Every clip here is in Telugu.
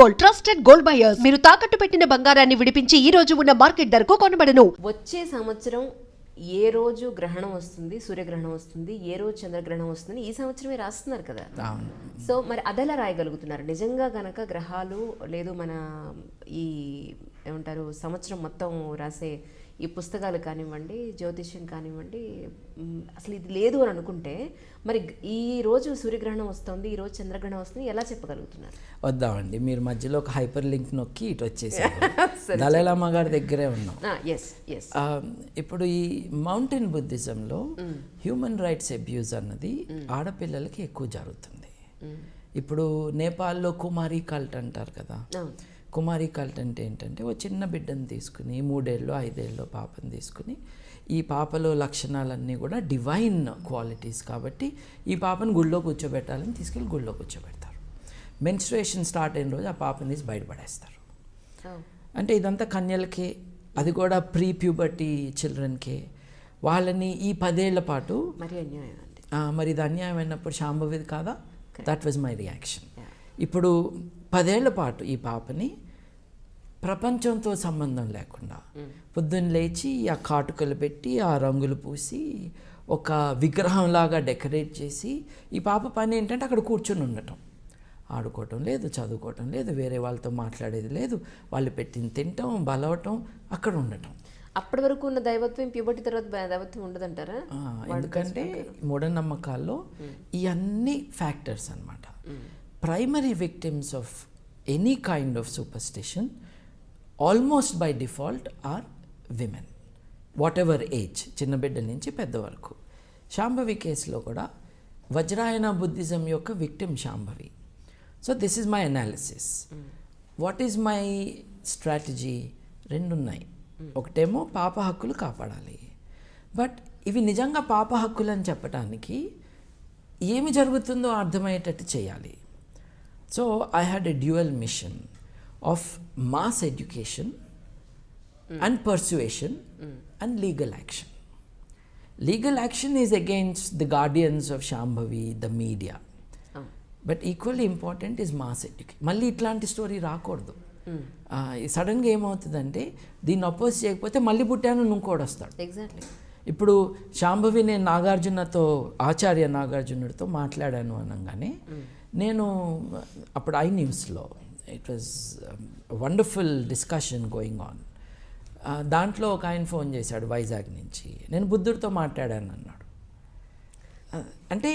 Gold, trusted gold buyers. మీరు తాకట్టు పెట్టిన బంగారాన్ని విడిపించి ఈ రోజు ఉన్న మార్కెట్ ధరకు కొనబడను. వచ్చే సంవత్సరం ఏ రోజు గ్రహణం వస్తుంది, సూర్యగ్రహణం వస్తుంది, ఏ రోజు చంద్రగ్రహణం వస్తుంది, ఈ సంవత్సరమే రాస్తున్నారు కదా. సో మరి అదెలా రాయగలుగుతున్నారు? నిజంగా గనక గ్రహాలు లేదు మన ఈ ఏమంటారు సంవత్సరం మొత్తం రాసే ఈ పుస్తకాలు కానివ్వండి, జ్యోతిష్యం కానివ్వండి, అసలు ఇది లేదు అని అనుకుంటే మరి ఈ రోజు సూర్యగ్రహణం వస్తుంది, ఈ రోజు చంద్రగ్రహణం వస్తుంది, ఎలా చెప్పగలుగుతున్నారు? వద్దామండి, మీరు మధ్యలో ఒక హైపర్ లింక్ నొక్కి ఇటు వచ్చేసారు. దలైలామా గారి దగ్గరే ఉన్నాం. ఇప్పుడు ఈ మౌంటైన్ బుద్ధిజంలో హ్యూమన్ రైట్స్ అబ్యూజ్ అన్నది ఆడపిల్లలకి ఎక్కువ జరుగుతుంది. ఇప్పుడు నేపాల్లో కుమారి కల్ట్ అంటారు కదా. కుమారి కల్ట్ అంటే ఏంటంటే ఓ చిన్న బిడ్డను తీసుకుని 3 ఏళ్ళు 5 ఏళ్ళు పాపను తీసుకుని ఈ పాపలో లక్షణాలన్నీ కూడా డివైన్ క్వాలిటీస్ కాబట్టి ఈ పాపను గుళ్ళో కూర్చోబెట్టాలని తీసుకెళ్ళి గుళ్ళో కూర్చోబెడతారు. మెన్స్ట్రుయేషన్ స్టార్ట్ అయిన రోజు ఆ పాపని తీసి బయటపడేస్తారు. అంటే ఇదంతా కన్యలకే, అది కూడా ప్రీ ప్యూబర్టీ చిల్డ్రన్కే. వాళ్ళని ఈ 10 ఏళ్ల పాటు మరి ఇది అన్యాయం అయినప్పుడు శాంభవిది కాదా? That was my reaction. ఇప్పుడు 10 ఏళ్ల పాటు ఈ పాపని ప్రపంచంతో సంబంధం లేకుండా పొద్దున్న లేచి ఆ కాటుకలు పెట్టి ఆ రంగులు పూసి ఒక విగ్రహంలాగా డెకరేట్ చేసి ఈ పాప పని ఏంటంటే అక్కడ కూర్చొని ఉండటం, ఆడుకోవటం లేదు, చదువుకోవటం లేదు, వేరే వాళ్ళతో మాట్లాడేది లేదు, వాళ్ళు పెట్టింది తినటం, బలవటం, అక్కడ ఉండటం. అప్పటి వరకు ఉన్న దైవత్వం ప్యూబర్టీ తర్వాత దైవత్వం ఉండదంటారా? ఎందుకంటే మూఢనమ్మకాల్లో ఈ అన్ని ఫ్యాక్టర్స్ అన్నమాట. Primary victims of any kind of superstition almost by default are women, whatever age, చిన్న బిడ్డ నుంచి పెద్ద వరకు. శాంభవి కేసులో కూడా వజ్రాయన బుద్ధిజం యొక్క victim Shambhavi. So this is my analysis. What is my strategy? 2 ఉన్నాయి. ఒకటేమో పాప హక్కులు కాపాడాలి, బట్ ఇవి నిజంగా పాప హక్కులు అని చెప్పడానికి ఏమి జరుగుతుందో అర్థమయ్యేటట్టు చేయాలి. So I had a dual mission of mass education and persuasion and legal action. Legal action is against the guardians of Shambhavi, the media. But equally important is mass education. మళ్ళీ ఇట్లాంటి స్టోరీ రాకూడదు. సడన్గా ఏమవుతుందంటే దీన్ని అపోజ్ చేయకపోతే మళ్ళీ పుట్టాను ఇంకోటి వస్తాడు. ఎగ్జాక్ట్లీ. ఇప్పుడు శాంభవి నేను నాగార్జునతో, ఆచార్య నాగార్జునుడితో మాట్లాడాను అనగానే నేను అప్పుడు iNewsలో it was wonderful discussion going on. దాంట్లో ఒక ఆయన ఫోన్ చేశాడు వైజాగ్ నుంచి, నేను బుద్ధుడితో మాట్లాడాను అన్నాడు. అంటే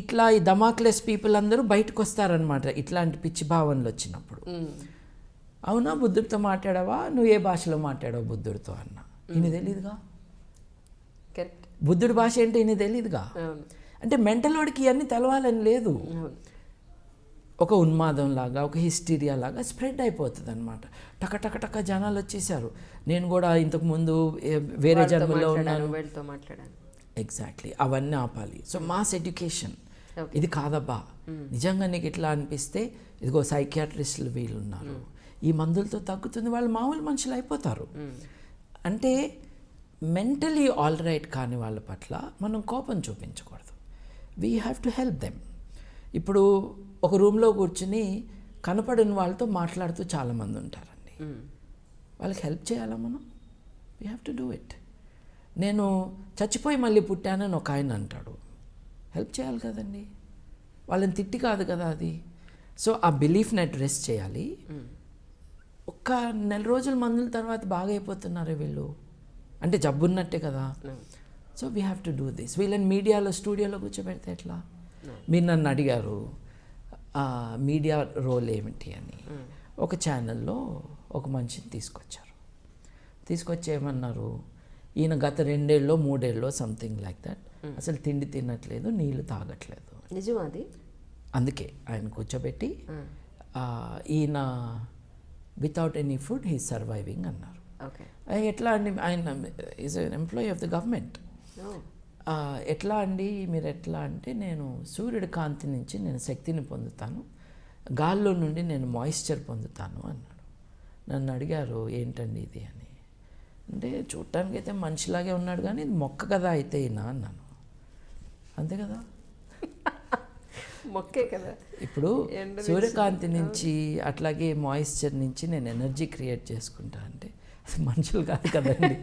ఇట్లా ఈ దమాక్లెస్ పీపుల్ అందరూ బయటకు వస్తారనమాట ఇట్లాంటి పిచ్చి భావనలు వచ్చినప్పుడు. అవునా, బుద్ధుడితో మాట్లాడావా? నువ్వు ఏ భాషలో మాట్లాడావు బుద్ధుడితో అన్న. ఈయన తెలీదుగా, బుద్ధుడి భాష ఏంటో ఈయన తెలీదుగా. అంటే మెంటల్ వాడికి ఇవన్నీ తెలవాలని లేదు. ఒక ఉన్మాదం లాగా, ఒక హిస్టీరియా లాగా స్ప్రెడ్ అయిపోతుంది అనమాట. టక టక టక జనాలు వచ్చేసారు. నేను కూడా ఇంతకుముందు వేరే జన్మలో ఉన్నాను, ఎగ్జాక్ట్లీ, అవన్నీ ఆపాలి. సో మాస్ ఎడ్యుకేషన్ ఇది కాదబ్బా, నిజంగా నీకు ఇట్లా అనిపిస్తే ఇదిగో సైకియాట్రిస్టులు వీళ్ళు ఉన్నారు, ఈ మందులతో తగ్గుతుంది, వాళ్ళు మామూలు మనుషులు అయిపోతారు. అంటే మెంటలీ ఆల్ రైట్ కాని వాళ్ళ పట్ల మనం కోపం చూపించకూడదు. We have to help them. ఇప్పుడు ఒక రూమ్లో కూర్చుని కనపడిన వాళ్ళతో మాట్లాడుతూ చాలామంది ఉంటారండి. వాళ్ళకి హెల్ప్ చేయాలా మనం? We have to do it. నేను చచ్చిపోయి మళ్ళీ పుట్టానని ఒక ఆయన అంటాడు, హెల్ప్ చేయాలి కదండి, వాళ్ళని తిట్టి కాదు కదా అది. సో ఆ బిలీఫ్ని అడ్రెస్ చేయాలి. ఒక్క 1 నెల రోజుల మందుల తర్వాత బాగా అయిపోతున్నారు వీళ్ళు, అంటే జబ్బున్నట్టే కదా. So we have to do this. వీళ్ళని మీడియాలో స్టూడియోలో కూర్చోబెడితే ఎట్లా? మీరు నన్ను అడిగారు మీడియా రోల్ ఏమిటి అని. ఒక ఛానల్లో ఒక మనిషిని తీసుకొచ్చి ఏమన్నారు, ఈయన గత 2 ఏళ్ళో 3 ఏళ్ళో సంథింగ్ లైక్ దట్ అసలు తిండి తినట్లేదు, నీళ్లు తాగట్లేదు. నిజం అది. అందుకే ఆయన కూర్చోబెట్టి ఈయన without any food he surviving అన్నారు. ఎట్లా అండి, ఆయన is N employee of the government. ఎట్లా అండి మీరు ఎట్లా అంటే, నేను సూర్యుడి కాంతి నుంచి నేను శక్తిని పొందుతాను, గాల్లో నుండి నేను మాయిశ్చర్ పొందుతాను అన్నాడు. నన్ను అడిగారు ఏంటండి ఇది అని. అంటే చూడటానికి అయితే మనిషిలాగే ఉన్నాడు కానీ ఇది మొక్క కదా అయితే ఈయన అన్నాను. అంతే కదా. మొక్కే కదా. ఇప్పుడు సూర్యకాంతి నుంచి అట్లాగే మాయిశ్చర్ నుంచి నేను ఎనర్జీ క్రియేట్ చేసుకుంటా అంటే అది మనుషులు కాదు కదండి,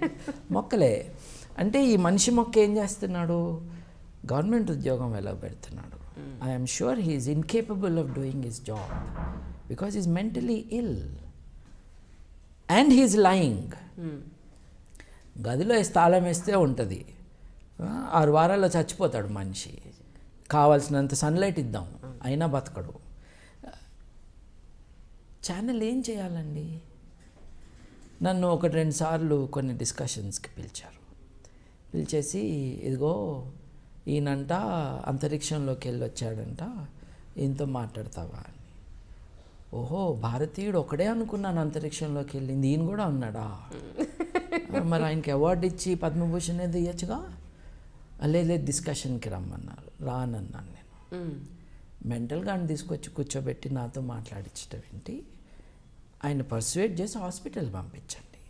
మొక్కలే. అంటే ఈ మనిషి మొక్క ఏం చేస్తున్నాడు, గవర్నమెంట్ ఉద్యోగం వెలగబెడుతున్నాడు. I'm sure he's incapable of doing his job because is mentally ill and he's lying. గదిలో తాళం వేస్తే ఉంటుంది, 6 వారాల్లో చచ్చిపోతాడు మనిషి. కావాల్సినంత సన్లైట్ ఇద్దాం అయినా బతకడు. ఛానల్ ఏం చేయాలండి? నన్ను 1-2 సార్లు కొన్ని డిస్కషన్స్కి పిలిచేసి ఇదిగో ఈయనంట అంతరిక్షంలోకి వెళ్ళొచ్చాడంట, ఈయనతో మాట్లాడతావా అని. ఓహో, భారతీయుడు ఒకడే అనుకున్నాను అంతరిక్షంలోకి వెళ్ళింది, ఈయన కూడా ఉన్నాడా? మరి ఆయనకి అవార్డు ఇచ్చి పద్మభూషణ్ ఏదో ఇవ్వచ్చుగా. లేదు డిస్కషన్కి రమ్మన్నారు, రానన్నాను నేను. మెంటల్గా ఆయన తీసుకొచ్చి కూర్చోబెట్టి నాతో మాట్లాడించడం ఏంటి, ఆయన పర్సువేట్ చేసి హాస్పిటల్ పంపించండి.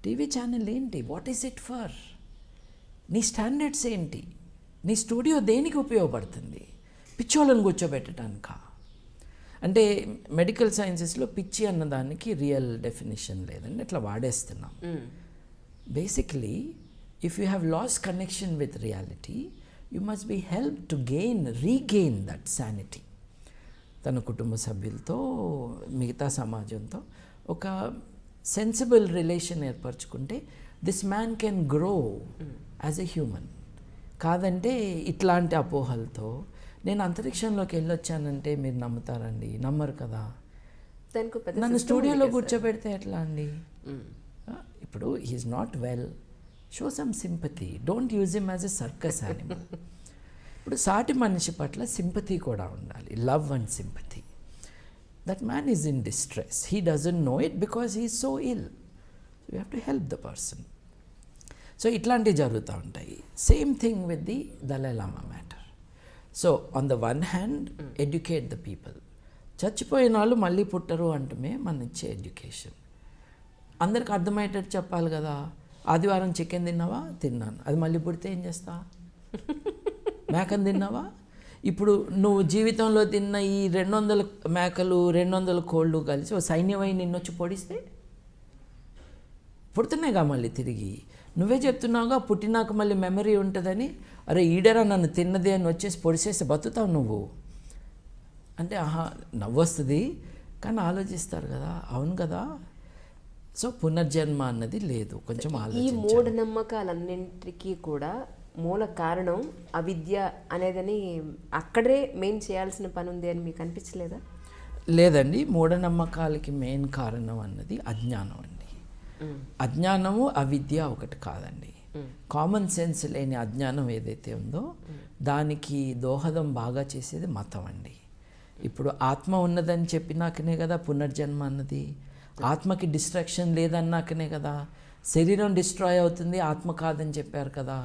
టీవీ ఛానల్ ఏంటి, వాట్ ఈస్ ఇట్ ఫర్? నీ స్టాండర్డ్స్ ఏంటి? నీ స్టూడియో దేనికి ఉపయోగపడుతుంది? పిచ్చోళ్ళని కూర్చోబెట్టడానిక? అంటే మెడికల్ సైన్సెస్లో పిచ్చి అన్నదానికి రియల్ డెఫినేషన్ లేదండి, అట్లా వాడేస్తున్నాం. Basically if you have lost connection with reality you must be help to regain that sanity. తన కుటుంబ సభ్యులతో, మిగతా సమాజంతో ఒక సెన్సిబుల్ రిలేషన్ ఏర్పరచుకుంటే this man can grow as a human. కాదంటే ఇట్లాంటి అపోహలతో నేను అంతరిక్షంలోకి వెళ్ళొచ్చానంటే మీరు నమ్ముతారండి? నమ్మరు కదా. నన్ను స్టూడియోలో కూర్చోబెడితే ఎట్లా అండి? ఇప్పుడు he's not well, show some sympathy, don't use him as a circus animal. ఇప్పుడు సాటి మనిషి పట్ల సింపతి కూడా ఉండాలి, love and sympathy. That man is in distress, he doesn't know it because he is so ill, you have to help the person. So ఇట్లాంటివి జరుగుతూ ఉంటాయి. Same thing with the Dalai Lama matter. So on the one hand educate the people. చచ్చిపోయిన వాళ్ళు మళ్ళీ పుట్టరు అంటమే మన ఇచ్చే ఎడ్యుకేషన్. అందరికి అర్థమయ్యేటట్టు చెప్పాలి కదా. ఆదివారం చికెన్ తిన్నావా? తిన్నాను. అది మళ్ళీ పుడితే ఏం చేస్తా? మేకను తిన్నావా? ఇప్పుడు నువ్వు జీవితంలో తిన్న ఈ 200 మేకలు 200 కోళ్ళు కలిసి ఓ సైన్యమై నిన్నొచ్చి పొడిస్తే పుడుతున్నాయిగా మళ్ళీ తిరిగి. నువ్వే చెప్తున్నావుగా పుట్టినాక మళ్ళీ మెమరీ ఉంటుందని. అరే ఈడరా నన్ను తిన్నది అని వచ్చేసి పొడిచేస్తే బతుకుతావు నువ్వు అంటే నవ్వు వస్తుంది, కానీ ఆలోచిస్తారు కదా, అవును కదా. సో పునర్జన్మ అన్నది లేదు. కొంచెం ఈ మూఢనమ్మకాలన్నింటికీ కూడా మూల కారణం అవిద్య అనేదని అక్కడే మెయిన్ చేయాల్సిన పని ఉంది అని మీకు అనిపించలేదా? లేదండి, మూఢనమ్మకాలకి మెయిన్ కారణం అన్నది అజ్ఞానం అండి. అజ్ఞానము అవిద్య ఒకటి కాదండి. కామన్ సెన్స్ లేని అజ్ఞానం ఏదైతే ఉందో దానికి దోహదం బాగా చేసేది మతం అండి. ఇప్పుడు ఆత్మ ఉన్నదని చెప్పినాకనే కదా పునర్జన్మ అన్నది. ఆత్మకి డిస్ట్రాక్షన్ లేదన్నాకనే కదా. శరీరం డిస్ట్రాయ్ అవుతుంది, ఆత్మ కాదని చెప్పారు కదా.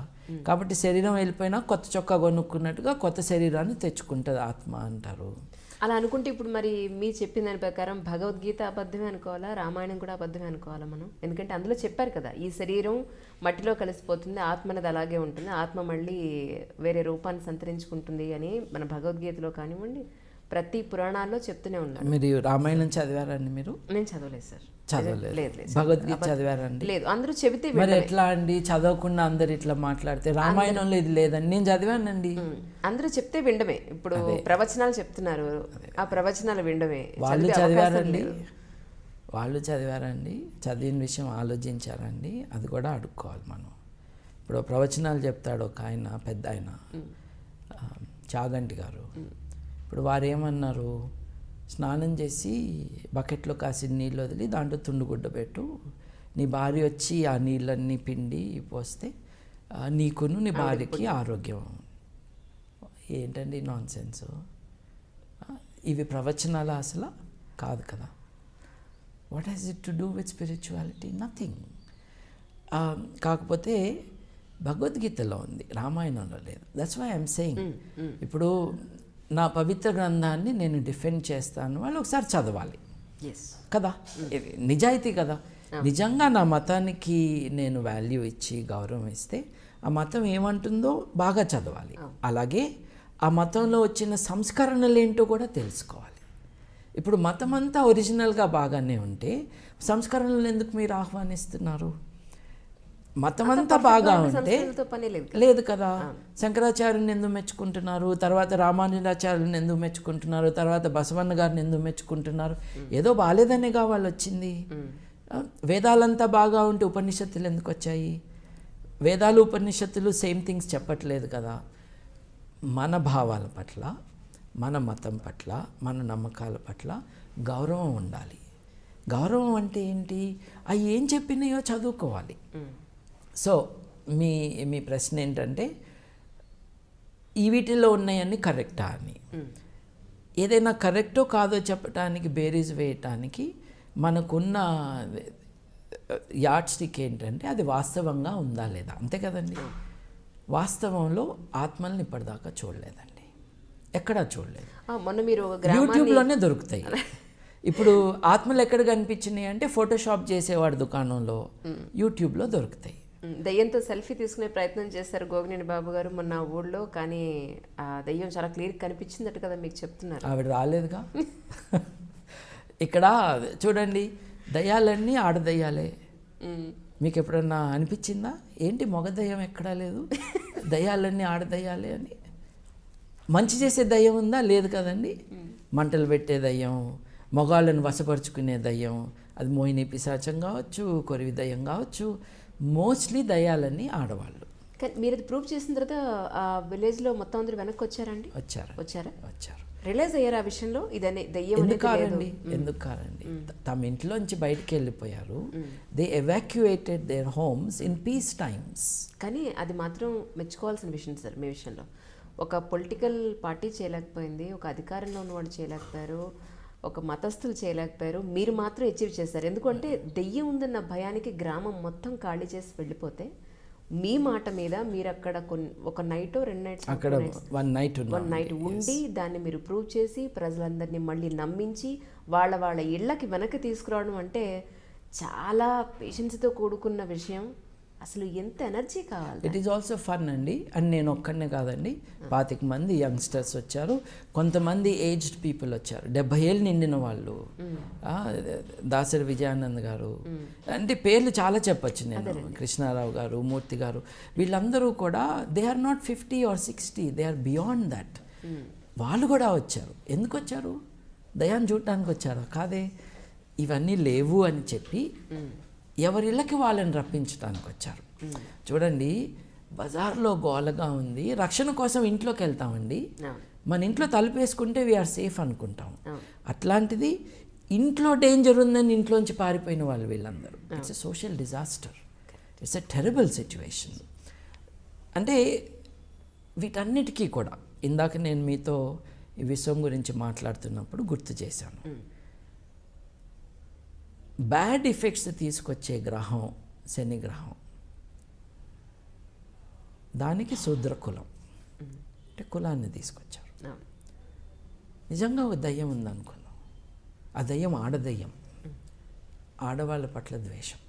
కాబట్టి శరీరం వెళ్ళిపోయినా కొత్త చొక్కా కొనుక్కున్నట్టుగా కొత్త శరీరాన్ని తెచ్చుకుంటుంది ఆత్మ అంటారు. అలా అనుకుంటే ఇప్పుడు మరి మీ చెప్పిన దాని ప్రకారం భగవద్గీత అబద్ధమే అనుకోవాలా, రామాయణం కూడా అబద్ధమే అనుకోవాలా మనం? ఎందుకంటే అందులో చెప్పారు కదా, ఈ శరీరం మట్టిలో కలిసిపోతుంది, ఆత్మ అనేది అలాగే ఉంటుంది, ఆత్మ మళ్ళీ వేరే రూపాన్ని సంతరించుకుంటుంది అని మన భగవద్గీతలో కానివ్వండి ప్రతి పురాణాల్లో చెప్తూనే ఉన్నారు. మీరు రామాయణం చదివారండి? మీరు? నేను చదవలేదు సార్. చదవలేదు. భగవద్గీత చదివారండి? లేదు. అందరూ చెబితే మరి ఎట్లా అండి? చదవకుండా అందరు ఇట్లా మాట్లాడితే రామాయణంలో ఇది లేదండి. నేను చదివానండి. అందరూ చెప్తే వినడమే. ఇప్పుడు ప్రవచనాలు చెప్తున్నారు, ఆ ప్రవచనాలు వినడమే. వాళ్ళు చదివారండి, చదివిన విషయం ఆలోచించారండి? అది కూడా అడుక్కోవాలి మనం. ఇప్పుడు ప్రవచనాలు చెప్తాడు ఒక ఆయన, పెద్ద ఆయన చాగంటి గారు. ఇప్పుడు వారు ఏమన్నారు, స్నానం చేసి బకెట్లో కాసిన నీళ్ళు వదిలి దాంట్లో తుండుగుడ్డ పెట్టు, నీ భార్య వచ్చి ఆ నీళ్ళన్నీ పిండి పోస్తే నీకును నీ భార్యకి ఆరోగ్యం. ఏంటండి నాన్ సెన్స్? ఇవి ప్రవచనాలు అసలు కాదు కదా. What has it to do with spirituality? Nothing. కాకపోతే భగవద్గీతలో ఉంది, రామాయణంలో లేదు. That's why I'm saying. ఇప్పుడు నా పవిత్ర గ్రంథాన్ని నేను డిఫెండ్ చేస్తాను, వాళ్ళు ఒకసారి చదవాలి కదా. ఇది నిజాయితీ కదా. నిజంగా నా మతానికి నేను వాల్యూ ఇచ్చి గౌరవం ఇస్తే ఆ మతం ఏమంటుందో బాగా చదవాలి. అలాగే ఆ మతంలో వచ్చిన సంస్కరణలు ఏంటో కూడా తెలుసుకోవాలి. ఇప్పుడు మతం అంతా ఒరిజినల్గా బాగానే ఉంటే సంస్కరణలు ఎందుకు మీరు ఆహ్వానిస్తున్నారు? మతం అంతా బాగా ఉంటే సంస్కరణలతో పని లేదు కదా. లేదు కదా. శంకరాచార్యుని ఎందుకు మెచ్చుకుంటున్నారు, తర్వాత రామానుజాచార్యుని ఎందుకు మెచ్చుకుంటున్నారు, తర్వాత బసవన్న గారిని ఎందుకు మెచ్చుకుంటున్నారు? ఏదో బాగాలేదనేగా వాళ్ళు వచ్చింది. వేదాలంతా బాగా ఉంటే ఉపనిషత్తులు ఎందుకు వచ్చాయి? వేదాలు ఉపనిషత్తులు సేమ్ థింగ్స్ చెప్పట్లేదు కదా. మన భావాల పట్ల, మన మతం పట్ల, మన నమ్మకాల పట్ల గౌరవం ఉండాలి. గౌరవం అంటే ఏంటి? అవి ఏం చెప్పినాయో చదువుకోవాలి. సో మీ ప్రశ్న ఏంటంటే ఈ వీటిల్లో ఉన్నాయన్నీ కరెక్టా అని. ఏదైనా కరెక్టో కాదో చెప్పడానికి, బేరీజ్ వేయటానికి మనకున్న యార్డ్ స్టిక్ ఏంటంటే అది వాస్తవంగా ఉందా లేదా, అంతే కదండి. వాస్తవంలో ఆత్మల్ని ఇప్పటిదాకా చూడలేదండి, ఎక్కడా చూడలేదు. మొన్న మీరు యూట్యూబ్లోనే దొరుకుతాయి. ఇప్పుడు ఆత్మలు ఎక్కడ కనిపించినాయి అంటే ఫోటోషాప్ చేసేవాడు దుకాణంలో, యూట్యూబ్లో దొరుకుతాయి. దయ్యంతో సెల్ఫీ తీసుకునే ప్రయత్నం చేశారు గోగినేని బాబు గారు మొన్న ఊళ్ళో, కానీ ఆ దయ్యం చాలా క్లియర్ కనిపించిందట కదా, మీకు చెప్తున్నారు. ఆవిడ రాలేదుగా. ఇక్కడ చూడండి, దయ్యాలన్నీ ఆడదయ్యాలే. మీకు ఎప్పుడన్నా అనిపించిందా ఏంటి మగ దయ్యం ఎక్కడా లేదు, దయ్యాలన్నీ ఆడదయ్యాలే అని? మంచి చేసే దయ్యం ఉందా? లేదు కదండి. మంటలు పెట్టే దయ్యం, మగాళ్ళను వశపరుచుకునే దయ్యం, అది మోహిని పిశాచం కావచ్చు, కొరివి దయ్యం కావచ్చు, మోస్ట్లీ దయ్యాలన్నీ ఆడవాళ్ళు. కానీ మీరు అది ప్రూవ్ చేసిన తర్వాత ఆ విలేజ్లో మొత్తం అందరూ వెనక్కి వచ్చారండి? వచ్చారు. రియలైజ్ అయ్యారు ఆ విషయంలో ఇదనే దయ్యం ఎందుకు కారండి తమ ఇంట్లోంచి బయటికి వెళ్ళిపోయారు. They evacuated there homes in peace times. కానీ అది మాత్రం మెచ్చుకోవాల్సిన విషయం సార్ మీ విషయంలో. ఒక పొలిటికల్ పార్టీ చేయలేకపోయింది, ఒక అధికారంలో ఉన్నవాడు చేయలేకపోయారు, ఒక మతస్థులు చేయలేకపోయారు, మీరు మాత్రం అచీవ్ చేశారు. ఎందుకంటే దెయ్యం ఉందన్న భయానికి గ్రామం మొత్తం ఖాళీ చేసి వెళ్ళిపోతే మీ మాట మీద మీరు అక్కడ ఒక నైట్ 2 నైట్స్ అక్కడ వన్ నైట్ ఉండి దాన్ని మీరు ప్రూవ్ చేసి ప్రజలందరినీ మళ్ళీ నమ్మించి వాళ్ళ ఇళ్ళకి వెనక్కి తీసుకురావడం అంటే చాలా పేషెన్స్తో కూడుకున్న విషయం. అసలు ఎంత ఎనర్జీ కావాలి. ఇట్ ఈస్ ఆల్సో ఫన్ అండి. అండ్ నేను ఒక్కడనే కాదండి, 25 మంది యంగ్స్టర్స్ వచ్చారు, కొంతమంది ఏజ్డ్ పీపుల్ వచ్చారు, 70 ఏళ్ళు నిండిన వాళ్ళు, దాసరి విజయానంద్ గారు, అంటే పేర్లు చాలా చెప్పచ్చు నేను, కృష్ణారావు గారు, మూర్తి గారు, వీళ్ళందరూ కూడా they are not 50 or 60, they are beyond that. వాళ్ళు కూడా వచ్చారు. ఎందుకు వచ్చారు? దయాన్ని చూడటానికి వచ్చారు కాదే. ఇవన్నీ లేవు అని చెప్పి ఎవరిళ్ళకి వాళ్ళని రప్పించడానికి వచ్చారు. చూడండి, బజార్లో గోలగా ఉంది, రక్షణ కోసం ఇంట్లోకి వెళ్తామండి. మన ఇంట్లో తలుపేసుకుంటే వీఆర్ సేఫ్ అనుకుంటాం. అట్లాంటిది ఇంట్లో డేంజర్ ఉందని ఇంట్లోంచి పారిపోయిన వాళ్ళు వీళ్ళందరూ. It's a social disaster, it's a terrible situation. అంటే వీటన్నిటికీ కూడా ఇందాక నేను మీతో ఈ విషయం గురించి మాట్లాడుతున్నప్పుడు గుర్తు చేశాను. బ్యాడ్ ఎఫెక్ట్స్ తీసుకొచ్చే గ్రహం శని గ్రహం. దానికి శూద్ర కులం అంటే కులాన్ని తీసుకొచ్చారు. నిజంగా ఒక దయ్యం ఉందనుకున్నాం, ఆ దయ్యం ఆడదయ్యం, ఆడవాళ్ళ పట్ల ద్వేషం.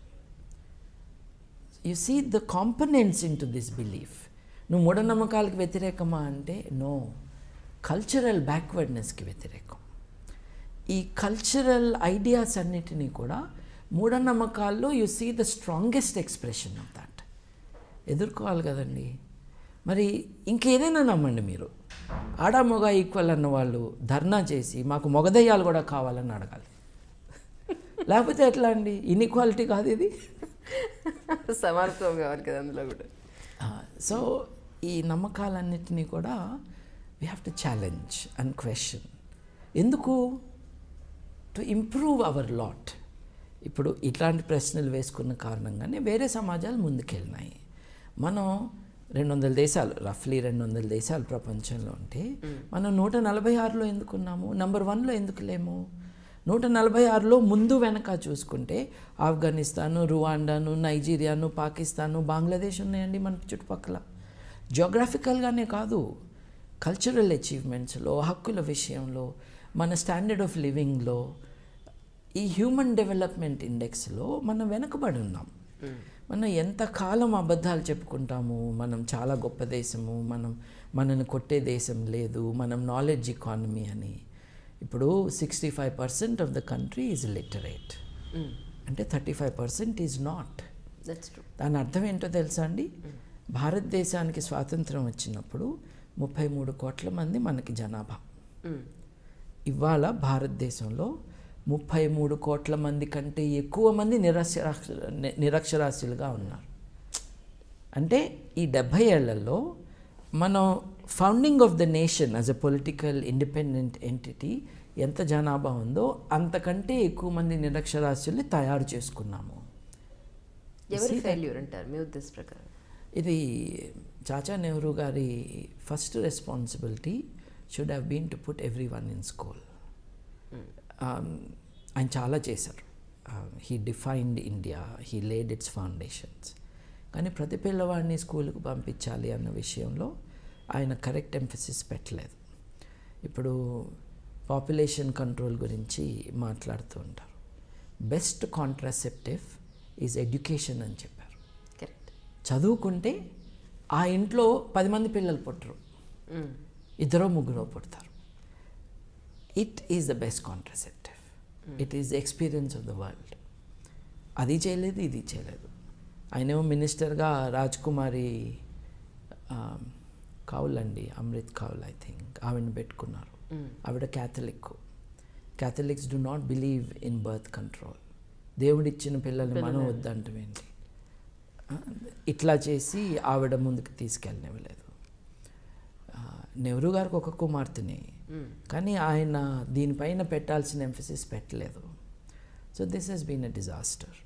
You see the components into this belief. నువ్వు మూఢనమ్మకాలకు వ్యతిరేకమా అంటే నో, కల్చరల్ బ్యాక్వర్డ్నెస్కి వ్యతిరేకం. ఈ కల్చరల్ ఐడియాస్ అన్నిటినీ కూడా మూఢనమ్మకాల్లో you see the strongest expression of that. ఎదుర్కోవాలి కదండి. మరి ఇంకేదైనా నమ్మండి మీరు, ఆడ మొగ ఈక్వల్ అన్న వాళ్ళు ధర్నా చేసి మాకు మొగదయ్యాలు కూడా కావాలని అడగాలి. లేకపోతే ఎట్లా అండి? ఇన్ఈక్వాలిటీ కాదు ఇది, సమానత్వం కావాలి కదా అందులో కూడా. సో ఈ నమ్మకాలన్నిటినీ కూడా we have to challenge and question. ఎందుకు? To improve our lot. ఇప్పుడు ఇట్లాంటి ప్రశ్నలు వేసుకున్న కారణంగానే వేరే సమాజాలు ముందుకెళ్ళినాయి. మనం 200 దేశాలు, రఫ్లీ 200 దేశాలు ప్రపంచంలో ఉంటే మనం 146లో ఎందుకున్నాము? నెంబర్ 1లో ఎందుకు లేము? 146లో ముందు వెనక చూసుకుంటే ఆఫ్ఘనిస్తాను, రువాండాను, నైజీరియాను, పాకిస్తాను, బంగ్లాదేశ్ ఉన్నాయండి మన చుట్టుపక్కల. జియోగ్రాఫికల్గానే కాదు, కల్చరల్ అచీవ్మెంట్స్లో, హక్కుల విషయంలో, మన స్టాండర్డ్ ఆఫ్ లివింగ్లో, ఈ హ్యూమన్ డెవలప్మెంట్ ఇండెక్స్లో మనం వెనుకబడి ఉన్నాం. మనం ఎంతకాలం అబద్ధాలు చెప్పుకుంటాము, మనం చాలా గొప్ప దేశము, మనల్ని కొట్టే దేశం లేదు, మనం నాలెడ్జ్ ఎకానమీ అని. ఇప్పుడు 65% of the country is literate, అంటే 35% ఈజ్ నాట్. That's true. దాని అర్థం ఏంటో తెలుసా అండి? భారతదేశానికి స్వాతంత్రం వచ్చినప్పుడు 33 కోట్ల మంది మనకి జనాభా. ఇవాళ భారతదేశంలో 33 కోట్ల మంది కంటే ఎక్కువ మంది నిరక్షరాస్యులుగా ఉన్నారు. అంటే ఈ 70 ఏళ్లలో మనం founding of the nation as a political independent entity ఎంత జనాభా ఉందో అంతకంటే ఎక్కువ మంది నిరక్షరాస్యుల్ని తయారు చేసుకున్నాము. ఎవరి ఫెయిల్యూర్ అంటారు మీ ఉద్దేశ ప్రకారం? ఇది చాచా నెహ్రూ గారి first responsibility should have been to put every one in school. ఆయన చాలా చేశారు. He defined India, he laid its foundations. కానీ ప్రతి పిల్లవాడిని స్కూల్కి పంపించాలి అన్న విషయంలో ఆయన కరెక్ట్ ఎంఫసిస్ పెట్టలేదు. ఇప్పుడు పాపులేషన్ కంట్రోల్ గురించి మాట్లాడుతూ ఉంటారు. బెస్ట్ కాంట్రాసెప్టివ్ ఈజ్ ఎడ్యుకేషన్ అని చెప్పారు. కరెక్ట్. చదువుకుంటే ఆ ఇంట్లో 10 మంది పిల్లలు పుట్టరు, 2 3 పుడతారు. It is the best contraceptive. It is the experience of the world. అది చేయలేదు, ఇది చేయలేదు. ఆయనేమో మినిస్టర్గా రాజ్కుమారి కౌల్ అండి, అమృత్ కౌల్ ఐ థింక్, ఆవిడని పెట్టుకున్నారు. ఆవిడ Catholics do not believe in birth control. దేవుడిచ్చిన పిల్లల్ని మనం వద్దంటమేంటి? ఇట్లా చేసి ఆవిడ ముందుకు తీసుకెళ్ళనివ్వలేదు. నెహ్రూ గారికి ఒక కుమార్తెని, కానీ ఆయన దీనిపైన పెట్టాల్సిన ఎంఫసిస్ పెట్టలేదు. So this has been a disaster.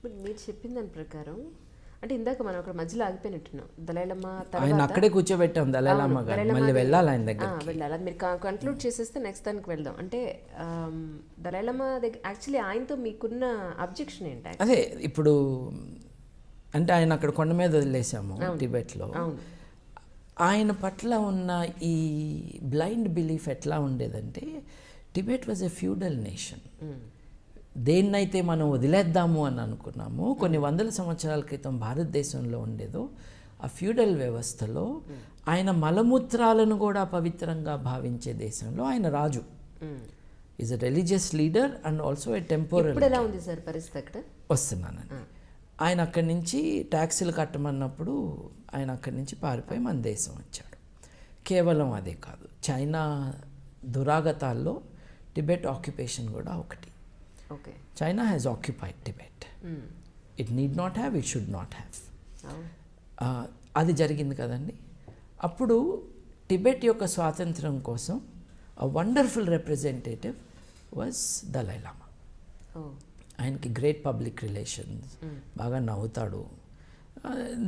But మీరు చెప్పిన దాని ప్రకారం అంటే ఇందాక మనం అక్కడ మధ్యలో ఆగిపోయినట్టున్నాం. దలైలమ్మ ఆయన అక్కడే కూర్చోబెట్టాం. దలైలమ్మ గారు మళ్ళీ వెళ్ళాలి ఆయన దగ్గర. వెళ్ళాలి. అది మీరు కంక్లూడ్ చేసేస్తే నెక్స్ట్ దానికి వెళ్దాం. అంటే దలైలమ్మ దగ్గర యాక్చువల్లీ ఆయనతో మీకున్న అబ్జెక్షన్ ఏంటి? అదే ఇప్పుడు అంటే ఆయన అక్కడ కొండ మీద వదిలేసాము టిబెట్లో. ఆయన పట్ల ఉన్న ఈ బ్లైండ్ బిలీఫ్ ఎట్లా ఉండేదంటే, Tibet was a feudal nation. దేన్నైతే మనం వదిలేద్దాము అని అనుకున్నాము కొన్ని వందల సంవత్సరాల క్రితం భారతదేశంలో ఉండేదో ఆ ఫ్యూడల్ వ్యవస్థలో ఆయన మలమూత్రాలను కూడా పవిత్రంగా భావించే దేశంలో ఆయన రాజు. Is a religious leader and also a temporary. ఇప్పుడు ఎలా ఉంది సార్ పరిస్థితి అక్కడ? వస్తున్నానండి. ఆయన అక్కడి నుంచి ట్యాక్సీలు కట్టమన్నప్పుడు ఆయన అక్కడి నుంచి పారిపోయి మన దేశం వచ్చాడు. కేవలం అదే కాదు, చైనా దురాగతాల్లో టిబెట్ ఆక్యుపేషన్ కూడా ఒకటి. Okay. China has occupied Tibet. It need not have, it should not have. అది జరిగింది కదండి. అప్పుడు టిబెట్ యొక్క స్వాతంత్రం కోసం a wonderful representative was Dalai Lama. ఆయనకి గ్రేట్ పబ్లిక్ రిలేషన్స్, బాగా నవ్వుతాడు.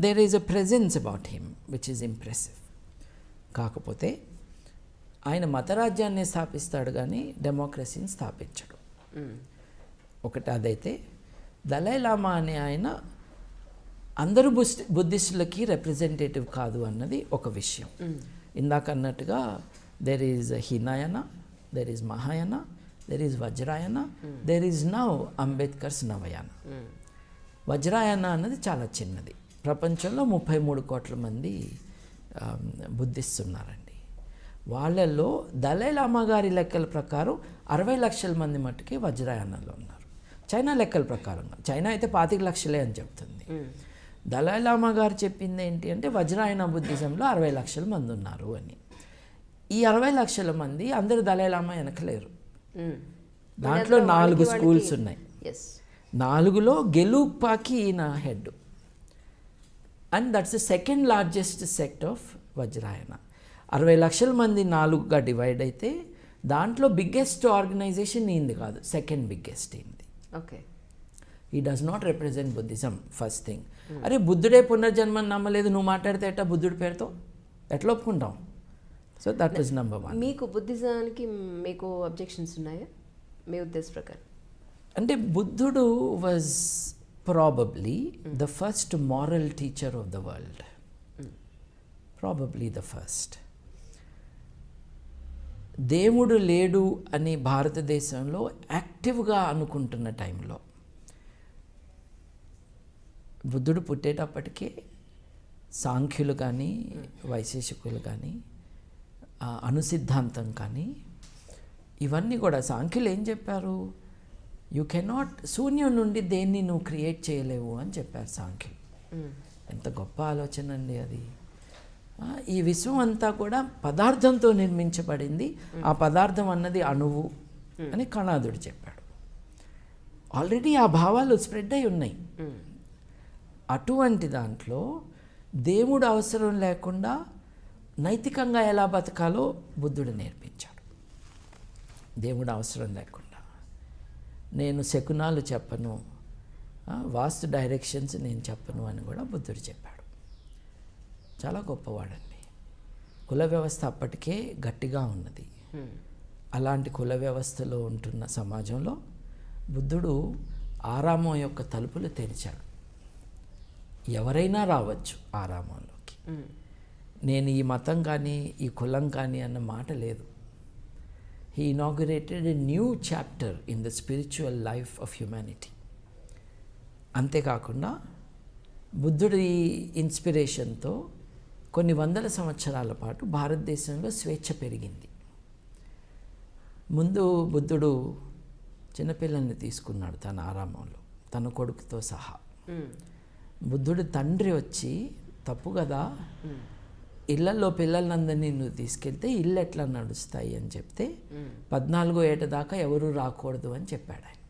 There is a presence about him which is impressive. కాకపోతే ఆయన మతరాజ్యాన్ని స్థాపిస్తాడు కానీ డెమోక్రసీని స్థాపించడు. ఒకటి అదైతే, దలైలామా అనే ఆయన అందరూ బుద్ధిస్టులకి రిప్రజెంటేటివ్ కాదు అన్నది ఒక విషయం. ఇందాక అన్నట్టుగా there is Hinayana, there is Mahayana, there is Vajrayana, there is now Ambedkar's Navayana. Vajrayana అన్నది చాలా చిన్నది. ప్రపంచంలో 33 కోట్ల మంది బుద్ధిస్ట్ ఉన్నారండి. వాళ్ళల్లో దలైలామా గారి లెక్కల ప్రకారం 60 లక్షల మంది మట్టుకే వజ్రాయనలో ఉన్నారు. చైనా లెక్కల ప్రకారంగా, చైనా అయితే 25 లక్షలే అని చెప్తుంది. దలైలామా గారు చెప్పింది ఏంటి అంటే వజ్రాయన బుద్ధిజంలో 60 లక్షల మంది ఉన్నారు అని. ఈ 60 లక్షల మంది అందరూ దలైలామా వెనకలేరు. దాంట్లో 4 స్కూల్స్ ఉన్నాయి. 4లో గెలూక్పాకి ఈయన head. And that's the second largest sect of Vajrayana. 60 లక్షల మంది 4గా డివైడ్ అయితే దాంట్లో బిగ్గెస్ట్ ఆర్గనైజేషన్ ఈయనది కాదు, సెకండ్ బిగ్గెస్ట్ ఈయనది. ఓకే. ఈ does not represent Buddhism. First thing, అరే బుద్ధుడే పునర్జన్మని నమ్మలేదు, నువ్వు మాట్లాడితే ఎట్టా బుద్ధుడి పేరుతో ఎట్లా ఒప్పుకుంటాం? So that was number 1. మీకు బుద్ధిజానికి మీకు అబ్జెక్షన్స్ ఉన్నాయా మీ ఉద్దేశ ప్రకారం? అంటే బుద్ధుడు was probably the first moral teacher of the world. Probably the first. దేవుడు లేడు అని భారతదేశంలో యాక్టివ్గా అనుకుంటున్న టైంలో బుద్ధుడు పుట్టేటప్పటికే సాంఖ్యులు కానీ వైశేషికులు కానీ అనుసిద్ధాంతం కానీ ఇవన్నీ కూడా సాంఖ్యులు ఏం చెప్పారు, యూ కెనాట్, శూన్యం నుండి దేన్ని నువ్వు క్రియేట్ చేయలేవు అని చెప్పారు సాంఖ్యులు. ఎంత గొప్ప ఆలోచన అండి అది. ఈ విశ్వం అంతా కూడా పదార్థంతో నిర్మించబడింది, ఆ పదార్థం అన్నది అణువు అని కణాదుడు చెప్పాడు. ఆల్రెడీ ఆ భావాలు స్ప్రెడ్ అయి ఉన్నాయి. అటువంటి దాంట్లో దేవుడు అవసరం లేకుండా నైతికంగా ఎలా బతకాలో బుద్ధుడు నేర్పించాడు. దేవుడు అవసరం లేకుండా నేను శకునాలు చెప్పను, వాస్తు డైరెక్షన్స్ నేను చెప్పను అని కూడా బుద్ధుడు చెప్పాడు. చాలా గొప్పవాడండి. కుల వ్యవస్థ అప్పటికే గట్టిగా ఉన్నది. అలాంటి కుల వ్యవస్థలో ఉంటున్న సమాజంలో బుద్ధుడు ఆరామం యొక్క తలుపులు తెరిచాడు. ఎవరైనా రావచ్చు ఆరామంలోకి. నేను ఈ మతం కానీ ఈ కులం కానీ అన్న మాట లేదు. He inaugurated a new chapter in the spiritual life of humanity. అంతేకాకుండా బుద్ధుడి ఇన్స్పిరేషన్తో కొన్ని వందల సంవత్సరాల పాటు భారతదేశంలో స్వేచ్ఛ పెరిగింది. ముందు బుద్ధుడు చిన్నపిల్లల్ని తీసుకున్నాడు తన ఆరామంలో, తన కొడుకుతో సహా. బుద్ధుడి తండ్రి వచ్చి, తప్పు కదా, ఇళ్లలో పిల్లలందరినీ నువ్వు తీసుకెళ్తే ఇల్లు ఎట్లా నడుస్తాయి అని చెప్తే 14వ ఏట దాకా ఎవరూ రాకూడదు అని చెప్పాడు ఆయన.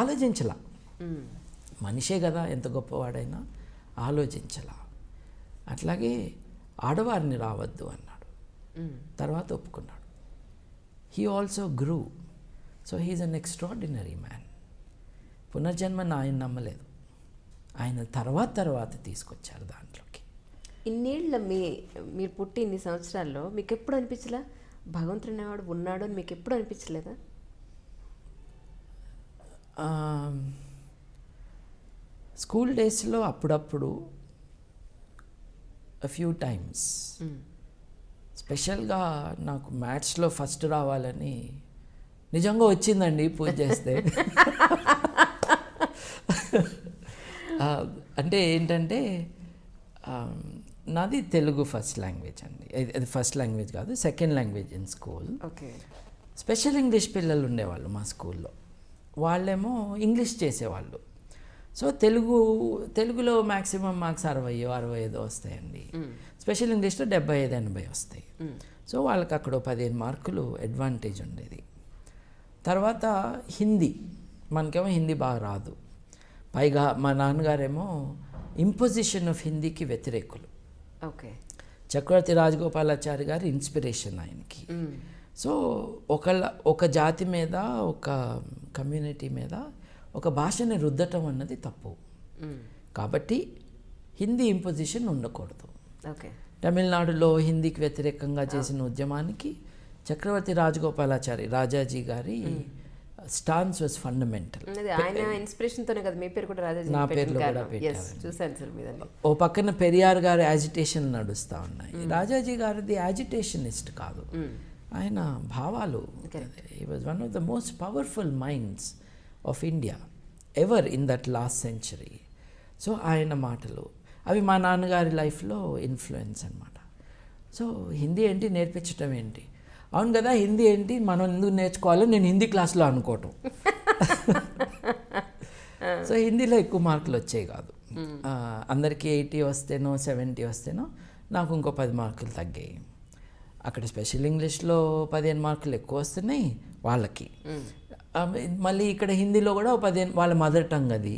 ఆలోచించలా, మనిషే కదా ఎంత గొప్పవాడైనా, ఆలోచించలా. అట్లాగే ఆడవారిని రావద్దు అన్నాడు, తర్వాత ఒప్పుకున్నాడు. He also grew. So he is an extraordinary man. పునర్జన్మను ఆయన నమ్మలేదు, ఆయన తర్వాత తీసుకొచ్చారు దాంట్లోకి. ఇన్నేళ్ళ మీరు పుట్టి ఇన్ని సంవత్సరాల్లో మీకు ఎప్పుడు అనిపించలా భగవంతుడు అనేవాడు ఉన్నాడు అని మీకు ఎప్పుడు అనిపించలేదా? స్కూల్ డేస్లో అప్పుడప్పుడు ఫ్యూ టైమ్స్. స్పెషల్గా నాకు మ్యాథ్స్లో ఫస్ట్ రావాలని నిజంగా వచ్చిందండి పూజ చేస్తే. అంటే ఏంటంటే నాది తెలుగు ఫస్ట్ లాంగ్వేజ్ అండి. అది ఫస్ట్ లాంగ్వేజ్ కాదు, second language in school. Okay. Special English పిల్లలు ఉండేవాళ్ళు మా స్కూల్లో, వాళ్ళేమో ఇంగ్లీష్ చేసేవాళ్ళు. సో తెలుగులో మ్యాక్సిమం మార్క్స్ 60-65 వస్తాయండి. స్పెషల్ ఇంగ్లీష్లో 75-80 వస్తాయి. సో వాళ్ళకి అక్కడ 15 మార్కులు అడ్వాంటేజ్ ఉండేది. తర్వాత హిందీ, మనకేమో హిందీ బాగా రాదు. పైగా మా నాన్నగారేమో ఇంపోజిషన్ ఆఫ్ హిందీకి వ్యతిరేకులు. ఓకే. చక్రవర్తి రాజగోపాలాచారి గారి ఇన్స్పిరేషన్ ఆయనకి. సో ఒక జాతి మీద, ఒక కమ్యూనిటీ మీద ఒక భాషని రుద్దటం అన్నది తప్పు. కాబట్టి హిందీ ఇంపోజిషన్ ఉండకూడదు. ఓకే. తమిళనాడులో హిందీకి వ్యతిరేకంగా చేసిన ఉద్యమానికి చక్రవర్తి రాజగోపాలాచారి, రాజాజీ గారి స్టాన్స్ వాజ్ ఫండమెంటల్. ఆయన ఇన్స్పిరేషన్తోనే కదా మీ పేరు కూడా రాజాజీ, నా పేరులో కూడా పెట్టారు. చూశాను సార్ మీదని. ఓ పక్కన పెరియార్ గారి యాజిటేషన్ నడుస్తూ ఉన్నాయి. రాజాజీ గారిది యాజిటేషనిస్ట్ కాదు, ఆయన భావాలు. He was one of the most powerful minds of India ever in that last century. So ఆయన మాటలు అవి మా నాన్నగారి లైఫ్లో ఇన్ఫ్లుయెన్స్ అనమాట. సో హిందీ ఏంటి, నేర్పించటం ఏంటి, అవును కదా హిందీ ఏంటి, మనం ఎందుకు నేర్చుకోవాలో నేను హిందీ క్లాస్లో అనుకోవటం. సో హిందీలో ఎక్కువ మార్కులు వచ్చాయి కాదు. అందరికీ 80 వస్తేనో 70 వస్తేనో నాకు ఇంకో 10 మార్కులు తగ్గాయి. అక్కడ స్పెషల్ ఇంగ్లీష్లో 15 మార్కులు ఎక్కువ వస్తున్నాయి వాళ్ళకి. మళ్ళీ ఇక్కడ హిందీలో కూడా 15, వాళ్ళ మదర్ టంగ్ అది,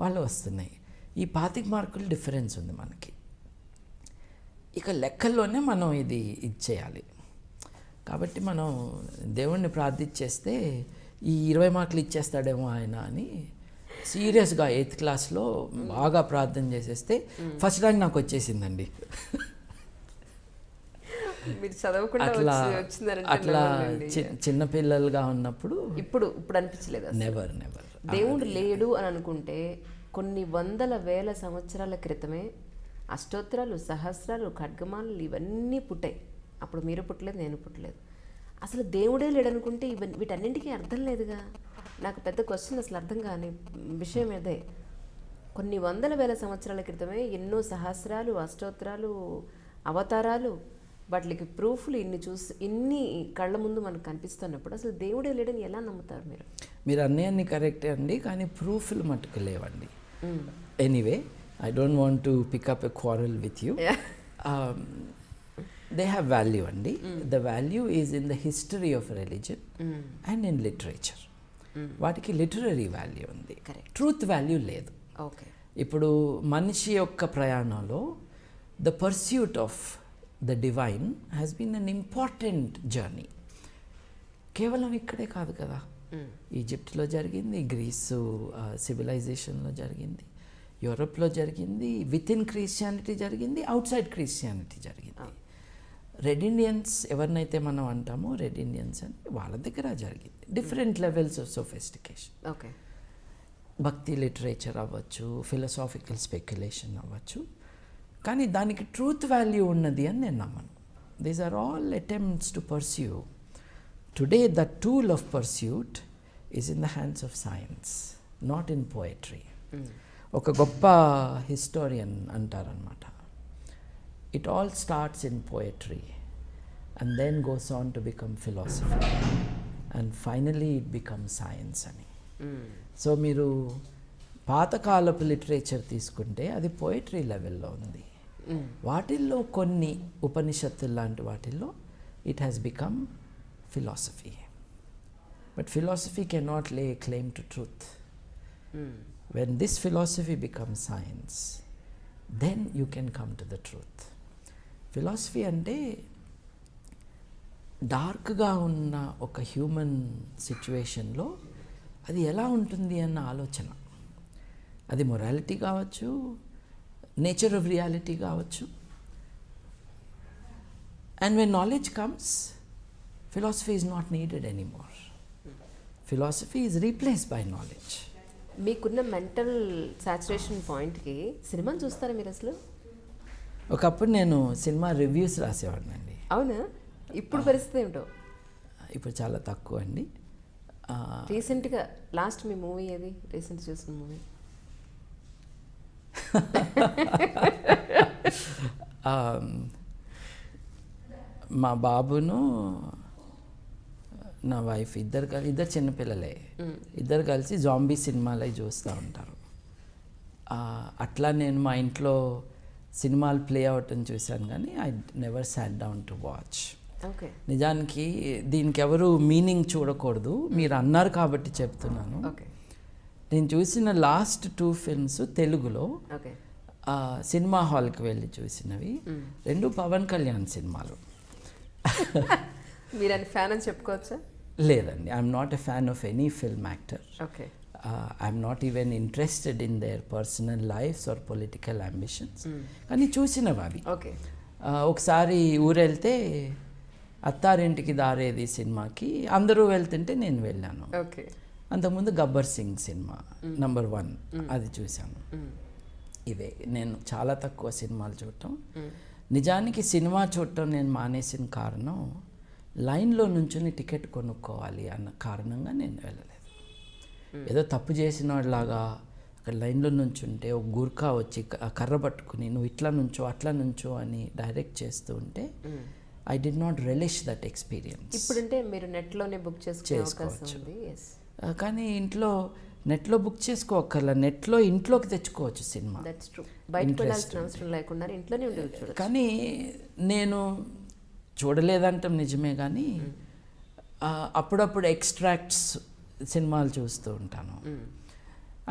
వాళ్ళు వస్తున్నాయి. ఈ 25 మార్కులు డిఫరెన్స్ ఉంది మనకి. ఇక లెక్కల్లోనే మనం ఇది చేయాలి. కాబట్టి మనం దేవుణ్ణి ప్రార్థించేస్తే ఈ 20 మార్కులు ఇచ్చేస్తాడేమో ఆయన అని సీరియస్గా 8th క్లాస్లో బాగా ప్రార్థన చేసేస్తే ఫస్ట్ ర్యాంక్ నాకు వచ్చేసిందండి. అట్లా చిన్నపిల్లలుగా ఉన్నప్పుడు ఇప్పుడు అనిపించలేదు నెవర్. దేవుడు లేడు అని అనుకుంటే కొన్ని వందల వేల సంవత్సరాల క్రితమే అష్టోత్తరాలు, సహస్రాలు, ఖడ్గమాలు ఇవన్నీ పుట్టాయి. అప్పుడు మీరు పుట్టలేదు, నేను పుట్టలేదు. అసలు దేవుడే లేడనుకుంటే వీటన్నింటికీ అర్థం లేదుగా. నాకు పెద్ద క్వశ్చన్ అసలు అర్థం కాని విషయం అదే. కొన్ని వందల వేల సంవత్సరాల క్రితమే ఎన్నో సహస్రాలు, అష్టోత్తరాలు, అవతారాలు, వాటికి ప్రూఫ్లు ఇన్ని కళ్ళ ముందు మనకు కనిపిస్తున్నప్పుడు అసలు దేవుడే లేడని ఎలా నమ్ముతారు మీరు? మీరు అన్నీ కరెక్టే అండి, కానీ ప్రూఫ్లు మట్టుకు లేవండి. Anyway, I don't want to pick up a quarrel with you. They have value అండి. The value is in the history of religion and in literature. వాటికి లిటరరీ వాల్యూ ఉంది, ట్రూత్ వాల్యూ లేదు. ఓకే. ఇప్పుడు మనిషి యొక్క ప్రయాణంలో the pursuit of the divine has been an important journey. కేవలం ఇక్కడే కాదు కదా, ఈజిప్ట్లో జరిగింది, గ్రీసు సివిలైజేషన్లో జరిగింది, యూరోప్లో జరిగింది, విత్ ఇన్ క్రిస్టియానిటీ జరిగింది, అవుట్ సైడ్ క్రిస్టియానిటీ జరిగింది. రెడ్ ఇండియన్స్ ఎవరినైతే మనం అంటామో రెడ్ ఇండియన్స్ అని వాళ్ళ దగ్గర జరిగింది. Different levels of sophistication. Okay. Bhakti literature అవ్వచ్చు, ఫిలసాఫికల్ స్పెక్యులేషన్ అవ్వచ్చు, కానీ దానికి ట్రూత్ వాల్యూ ఉన్నది అని నేను నమ్మను. These are all attempts to pursue. Today the tool of pursuit is in the hands of science, not in poetry. ఒక గొప్ప హిస్టోరియన్ అంటారనమాట, it all starts in poetry and then goes on to become philosophy and finally it become science అని. సో మీరు పాతకాలపు లిటరేచర్ తీసుకుంటే అది పోయిటరీ లెవెల్లో ఉంది. వాటిల్లో కొన్ని ఉపనిషత్తులు లాంటి వాటిల్లో it has become philosophy. But philosophy cannot lay claim to truth. When this philosophy becomes science, then you can come to the truth. Philosophy అంటే డార్క్గా ఉన్న ఒక హ్యూమన్ సిచ్యువేషన్లో అది ఎలా ఉంటుంది అన్న ఆలోచన. అది మొరాలిటీ కావచ్చు, నేచర్ ఆఫ్ రియాలిటీ కావచ్చు. And when knowledge comes, philosophy is not needed anymore. Philosophy is replaced by knowledge. మీకున్న మెంటల్ సాచురేషన్ పాయింట్కి సినిమాని చూస్తారా మీరు అసలు? ఒకప్పుడు నేను సినిమా రివ్యూస్ రాసేవాడిని అండి. అవునా? ఇప్పుడు పరిస్థితి ఏమిటో? ఇప్పుడు చాలా తక్కువ అండి. రీసెంట్గా లాస్ట్ మీ మూవీ ఏది? రీసెంట్ చూసిన మూవీ? మా బాబును నా వైఫ్ ఇద్దరు చిన్నపిల్లలే, ఇద్దరు కలిసి జాంబీ సినిమాలై చూస్తూ ఉంటారు. అట్లా నేను మా ఇంట్లో సినిమాలు ప్లే అవటం చూశాను, కానీ I never sat down to watch. Okay. నిజానికి దీనికి ఎవరు మీనింగ్ చూడకూడదు, మీరు అన్నారు కాబట్టి చెప్తున్నాను. ఓకే. నేను చూసిన లాస్ట్ 2 ఫిల్మ్స్ తెలుగులో ఓకే సినిమా హాల్కి వెళ్ళి చూసినవి, 2 పవన్ కళ్యాణ్ సినిమాలు. మీరు అని ఫ్యాన్ అని చెప్పుకోవచ్చా? లేదండి, I'm not a fan of any film actor. Okay. I'm not even interested in their personal lifes or political ambitions. కానీ చూసినవి అవి. ఓకే. ఒకసారి ఊరెళ్తే అత్తారింటికి దారేది సినిమాకి అందరూ వెళ్తుంటే నేను వెళ్ళాను. ఓకే. అంతకుముందు గబ్బర్ సింగ్ సినిమా నంబర్ 1 అది చూశాను. ఇవే నేను చాలా తక్కువ సినిమాలు చూడటం. నిజానికి సినిమా చూడటం నేను మానేసిన కారణం లైన్లో నుంచుని టికెట్ కొనుక్కోవాలి అన్న కారణంగా నేను వెళ్ళలేదు. ఏదో తప్పు చేసిన వాళ్ళలాగా అక్కడ లైన్లో నుంచుంటే ఒక గుర్ఖా వచ్చి కర్ర పట్టుకుని నువ్వు ఇట్లా నుంచో అట్లా నుంచో అని డైరెక్ట్ చేస్తూ ఉంటే I did not relish that experience. ఇప్పుడంటే మీరు నెట్లోనే బుక్ చేసుకోవచ్చు. కానీ ఇంట్లో నెట్లో బుక్ చేసుకోవక్కర్లా, నెట్లో ఇంట్లోకి తెచ్చుకోవచ్చు సినిమా. That's true. బయటకు వెళ్ళాల్సిన అవసరం లేకుండా ఇంట్లోనే ఉండవచ్చు. కానీ నేను చూడలేదంటాం నిజమే, కానీ అప్పుడప్పుడు ఎక్స్ట్రాక్ట్స్ సినిమాలు చూస్తూ ఉంటాను.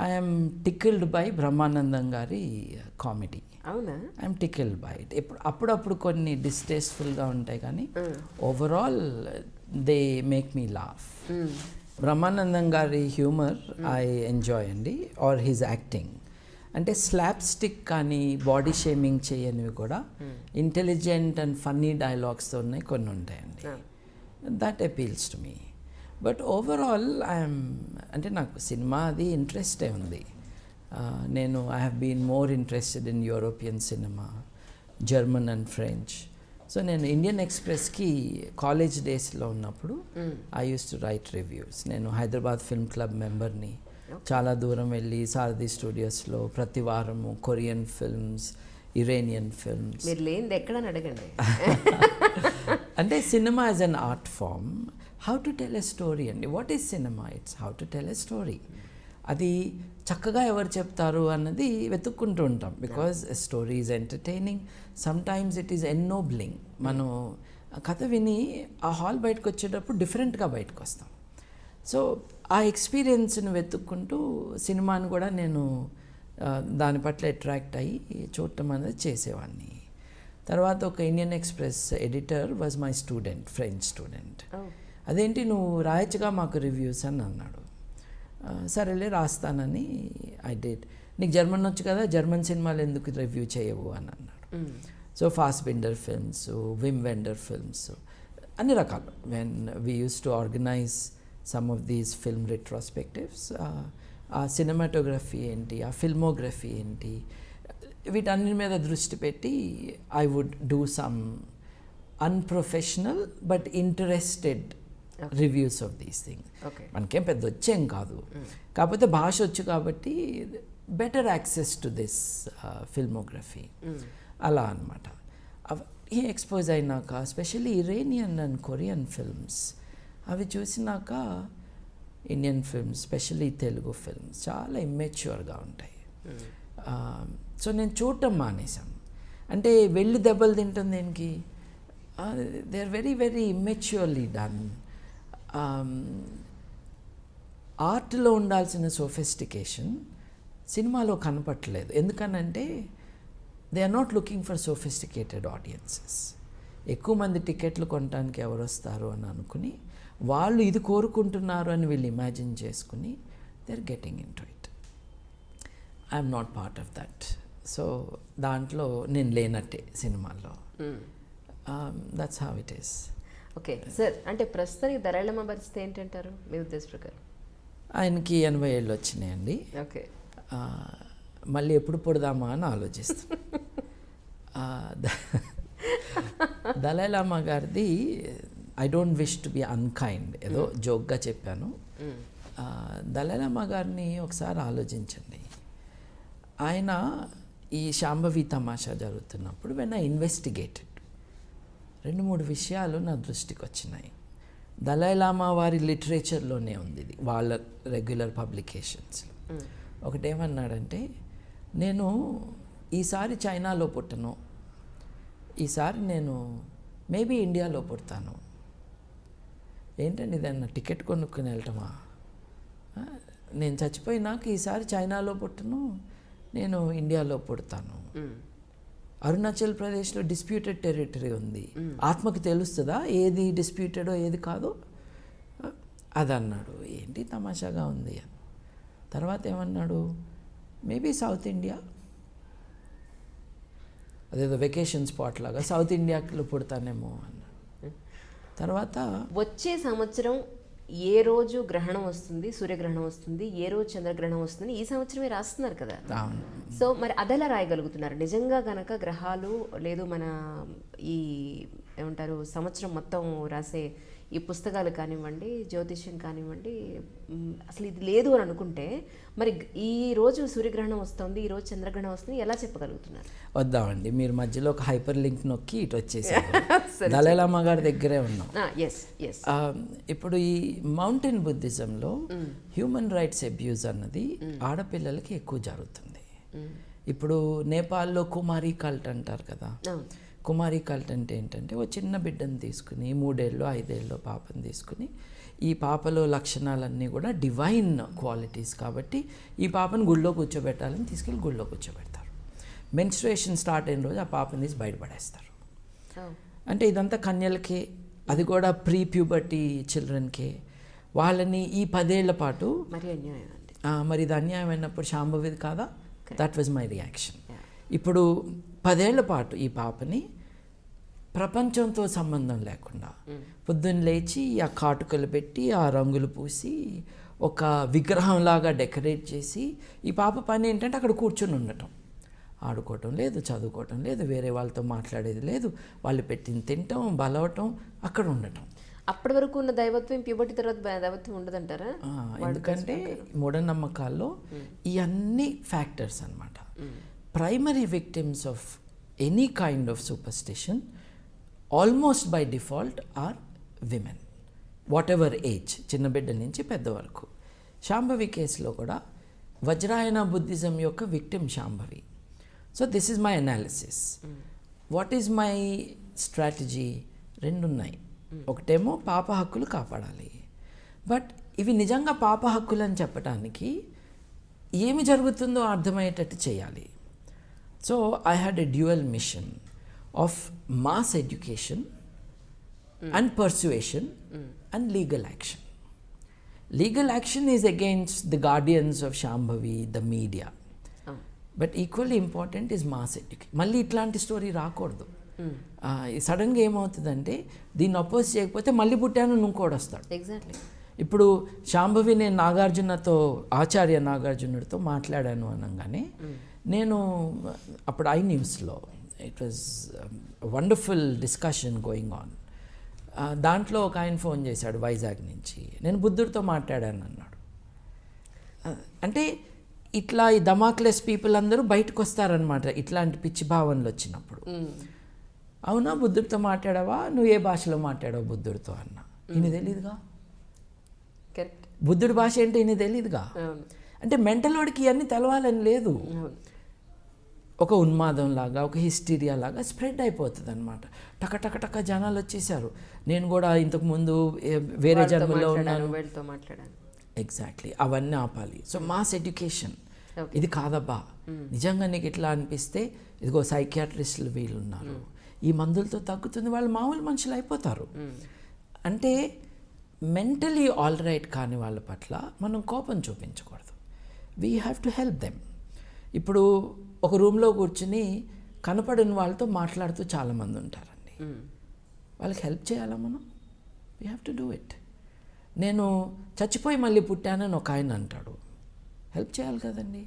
ఐఎమ్ టికిల్డ్ బై బ్రహ్మానందం గారి కామెడీ. అవునా? I'm tickled by it. అప్పుడప్పుడు కొన్ని డిస్టేస్ఫుల్గా ఉంటాయి, కానీ overall they make me laugh. Brahmanandam గారి హ్యూమర్ ఐ ఎంజాయ్ అండి, ఆర్ హిజ్ యాక్టింగ్. అంటే స్లాప్ స్టిక్ కానీ బాడీ షేమింగ్ చేయనివి కూడా ఇంటెలిజెంట్ అండ్ ఫన్నీ డైలాగ్స్తో ఉన్నాయి, కొన్ని ఉంటాయండి. That appeals to me. But overall I'm అంటే నాకు సినిమా అది ఇంట్రెస్టే ఉంది. నేను I have been more interested in European cinema, German and French. So నేను ఇండియన్ ఎక్స్ప్రెస్కి కాలేజ్ డేస్లో ఉన్నప్పుడు I use to right reviews. నేను హైదరాబాద్ ఫిల్మ్ క్లబ్ మెంబర్ని, చాలా దూరం వెళ్ళి సారథి స్టూడియోస్లో ప్రతి వారము కొరియన్ ఫిల్మ్స్, ఇరానియన్ ఫిల్మ్స్. మీరు లేనిది ఎక్కడని అడగండి. అంటే cinema as an art form, how to tell a story అండి. What is cinema? It's how to tell a story. అది చక్కగా ఎవరు చెప్తారు అన్నది వెతుక్కుంటూ ఉంటాం. Because story is entertaining, sometimes it is ennobling. మనం కథ విని ఆ హాల్ బయటకు వచ్చేటప్పుడు డిఫరెంట్గా బయటకు వస్తాం. సో ఆ ఎక్స్పీరియన్స్ని వెతుక్కుంటూ సినిమాని కూడా నేను దాని పట్ల అట్రాక్ట్ అయ్యి చూడటం అనేది చేసేవాడిని. తర్వాత ఒక Indian Express editor was my student, French student. అదేంటి నువ్వు రాయచ్చుగా మాకు రివ్యూస్ అని అన్నాడు. సరేలే రాస్తానని ఐ డిడ్. నీకు జర్మన్ వచ్చు కదా, జర్మన్ సినిమాలు ఎందుకు రివ్యూ చేయవు అని అన్నాడు. So Fassbinder films, Wim Wenders films, అన్ని రకాలు. When we use to organize some of these film retrospectives, ఆ సినిమాటోగ్రఫీ ఏంటి, ఆ ఫిల్మోగ్రఫీ ఏంటి, వీటన్ని మీద దృష్టి పెట్టి I would do some unprofessional but interested reviews of these things. మనకేం పెద్ద వచ్చేం కాదు, కాకపోతే భాష వచ్చు కాబట్టి better access to this filmography. అలా అనమాట. ఈ ఎక్స్పోజ్ అయినాక specially Iranian and Korean films అవి చూసినాక Indian films, specially Telugu films చాలా ఇమ్మెచ్యూర్గా ఉంటాయి. సో నేను చూడటం మానేశాను. అంటే వెళ్ళి దెబ్బలు తింటుంది దేనికి? They are very very immaturely done. ఆర్ట్లో ఉండాల్సిన సోఫిస్టికేషన్ సినిమాలో కనపట్లేదు. ఎందుకనంటే they are not looking for sophisticated audiences. ఎక్కువ మంది టికెట్లు కొనడానికి ఎవరు వస్తారు అని అనుకుని వాళ్ళు ఇది కోరుకుంటున్నారు అని వీళ్ళు ఇమాజిన్ చేసుకుని they are getting into it. I'm not part of that. So దాంట్లో నేను లేనట్టే సినిమాల్లో. That's how it is. Okay sir, అంటే ప్రస్తుతానికి దళాలమ్మ పరిస్థితి ఏంటంటారు మీ ఉద్దేశ ప్రకారం? ఆయనకి 80 ఏళ్ళు వచ్చినాయండి. ఓకే, మళ్ళీ ఎప్పుడు పుడదామా అని ఆలోచిస్తాను. దళాలమ్మ గారిది I don't wish to be unkind, ఏదో జోక్గా చెప్పాను. దళాలమ్మ గారిని ఒకసారి ఆలోచించండి. ఆయన ఈ శాంభవి తమాషా జరుగుతున్నప్పుడు వెన్ ఐ ఇన్వెస్టిగేటెడ్ 2-3 విషయాలు నా దృష్టికి వచ్చినాయి. దళైలామా వారి లిటరేచర్లోనే ఉంది ఇది, వాళ్ళ రెగ్యులర్ పబ్లికేషన్స్లో. ఒకటేమన్నాడంటే, నేను ఈసారి చైనాలో పుట్టను, ఈసారి నేను మేబీ ఇండియాలో పుడతాను. ఏంటండి ఇదన్నా టికెట్ కొనుక్కుని వెళ్ళటమా? నేను చచ్చిపోయినాక ఈసారి చైనాలో పుట్టను, నేను ఇండియాలో పుడతాను. అరుణాచల్ ప్రదేశ్లో డిస్ప్యూటెడ్ టెరిటరీ ఉంది, ఆత్మకి తెలుస్తుందా ఏది డిస్ప్యూటెడో ఏది కాదో? అదన్నాడు. ఏంటి తమాషాగా ఉంది. తర్వాత ఏమన్నాడు, మేబీ సౌత్ ఇండియా, అదేదో వెకేషన్ స్పాట్ లాగా సౌత్ ఇండియాలో పుడతానేమో అన్నాడు. తర్వాత వచ్చే సంవత్సరం ఏ రోజు గ్రహణం వస్తుంది, సూర్యగ్రహణం వస్తుంది, ఏ రోజు చంద్రగ్రహణం వస్తుంది, ఈ సంవత్సరమే రాస్తున్నారు కదా. సో మరి అదెలా రాయగలుగుతున్నారు? నిజంగా గనక గ్రహాలు లేదు మన ఈ ఏమంటారు సంవత్సరం మొత్తం రాసే ఈ పుస్తకాలు కానివ్వండి, జ్యోతిష్యం కానివ్వండి, అసలు ఇది లేదు అని అనుకుంటే మరి ఈ రోజు సూర్యగ్రహణం వస్తుంది, ఈ రోజు చంద్రగ్రహణం వస్తుంది, ఎలా చెప్పగలుగుతున్నారు? వద్దామండి, మీరు మధ్యలో ఒక హైపర్ లింక్ నొక్కి ఇటు వచ్చేసారు. దళైలామా గారి దగ్గరే ఉన్నాం. ఇప్పుడు ఈ మౌంటైన్ బుద్ధిజంలో హ్యూమన్ రైట్స్ అబ్యూజ్ అన్నది ఆడపిల్లలకి ఎక్కువ జరుగుతుంది. ఇప్పుడు నేపాల్లో కుమారి కల్ట్ అంటారు కదా. కుమారి కల్ట్ అంటే ఏంటంటే, ఓ చిన్న బిడ్డను తీసుకుని 3 ఏళ్ళు 5 ఏళ్ళు పాపను తీసుకుని, ఈ పాపలో లక్షణాలన్నీ కూడా డివైన్ క్వాలిటీస్ కాబట్టి ఈ పాపను గుళ్ళో కూర్చోబెట్టాలని తీసుకెళ్ళి గుళ్ళో కూర్చోబెడతారు. మెన్స్ట్రుయేషన్ స్టార్ట్ అయిన రోజు ఆ పాపని తీసి బయటపడేస్తారు. అంటే ఇదంతా కన్యలకే, అది కూడా ప్రీ ప్యూబర్టీ చిల్డ్రన్కే. వాళ్ళని ఈ 10 ఏళ్ల పాటు మరి ఇది అన్యాయం అయినప్పుడు శాంభవిది కాదా? That was my reaction. ఇప్పుడు 10 ఏళ్ల పాటు ఈ పాపని ప్రపంచంతో సంబంధం లేకుండా పొద్దున్న లేచి ఆ కాటుకలు పెట్టి ఆ రంగులు పూసి ఒక విగ్రహంలాగా డెకరేట్ చేసి, ఈ పాప పని ఏంటంటే అక్కడ కూర్చొని ఉండటం, ఆడుకోవటం లేదు, చదువుకోవటం లేదు, వేరే వాళ్ళతో మాట్లాడేది లేదు, వాళ్ళు పెట్టింది తినటం, బలవటం, అక్కడ ఉండటం. అప్పటి వరకు ఉన్న దైవత్వం ప్యూబర్టీ తర్వాత దైవత్వం ఉండదంటారా? ఎందుకంటే మూఢనమ్మకాల్లో ఈ అన్ని ఫ్యాక్టర్స్ అన్నమాట. Primary victims of any kind of superstition almost by default are women, whatever age, చిన్న బిడ్డ నుంచి పెద్ద వరకు. శాంభవి కేసులో కూడా వజ్రాయన బుద్ధిజం యొక్క victim Shambhavi. So this is my analysis. What is my strategy? రెండు ఉన్నాయి. ఒకటేమో పాప హక్కులు కాపాడాలి, బట్ ఇవి నిజంగా పాప హక్కులు అని చెప్పడానికి ఏమి జరుగుతుందో అర్థమయ్యేటట్టు చేయాలి. So I had a dual machine of mass education and persuasion and legal action. Legal action is against the guardians of Shambhavi, the media. But equally important is mass education. మళ్ళీ ఇట్లాంటి స్టోరీ రాకూడదు. సడన్గా ఏమవుతుందంటే దీన్ని అపోజ్ చేయకపోతే మళ్ళీ పుట్టాను ఇంకోటి వస్తాడు. ఎగ్జాక్ట్లీ. ఇప్పుడు శాంభవి నేను నాగార్జునతో, ఆచార్య నాగార్జునుడితో మాట్లాడాను అనగానే నేను అప్పుడు ఐ న్యూస్లో it was wonderful discussion going on. దాంట్లో ఒక ఆయన ఫోన్ చేశాడు వైజాగ్ నుంచి, నేను బుద్ధుడితో మాట్లాడాను అన్నాడు. అంటే ఇట్లా ఈ దమాక్లెస్ పీపుల్ అందరూ బయటకు వస్తారనమాట ఇట్లాంటి పిచ్చి భావనలు వచ్చినప్పుడు. అవునా, బుద్ధుడితో మాట్లాడావా? నువ్వు ఏ భాషలో మాట్లాడావు బుద్ధుడితో అన్నా. ఈయన తెలీదుగా, కరెక్ట్. బుద్ధుడి భాష ఏంటి ఈయన తెలీదుగా. అంటే మెంటల్ వాడికి ఇవన్నీ తెలవాలని లేదు. ఒక ఉన్మాదం లాగా, ఒక హిస్టీరియా లాగా స్ప్రెడ్ అయిపోతుంది అనమాట. టక టక టక జనాలు వచ్చేసారు. నేను కూడా ఇంతకుముందు వేరే జన్మలో ఉన్నాను, ఎగ్జాక్ట్లీ. అవన్నీ ఆపాలి. సో మాస్ ఎడ్యుకేషన్ ఇది కాదబ్బా, నిజంగా నీకు ఇట్లా అనిపిస్తే ఇదిగో సైకియాట్రిస్టులు వీళ్ళు ఉన్నారు, ఈ మందులతో తగ్గుతుంది, వాళ్ళు మామూలు మనుషులు అయిపోతారు. అంటే మెంటలీ ఆల్ రైట్ కాని వాళ్ళ పట్ల మనం కోపం చూపించకూడదు. We have to help them. ఇప్పుడు ఒక రూమ్లో కూర్చుని కనపడిన వాళ్ళతో మాట్లాడుతూ చాలామంది ఉంటారండి. వాళ్ళకి హెల్ప్ చేయాలా మనం? We have to do it. నేను చచ్చిపోయి మళ్ళీ పుట్టానని ఒక ఆయన అంటాడు, హెల్ప్ చేయాలి కదండి,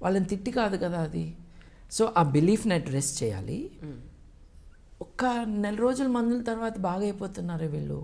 వాళ్ళని తిట్టి కాదు కదా అది. సో ఆ బిలీఫ్ని అడ్రెస్ చేయాలి. ఒక్క నెల రోజుల మందుల తర్వాత బాగా అయిపోతున్నారే వీళ్ళు.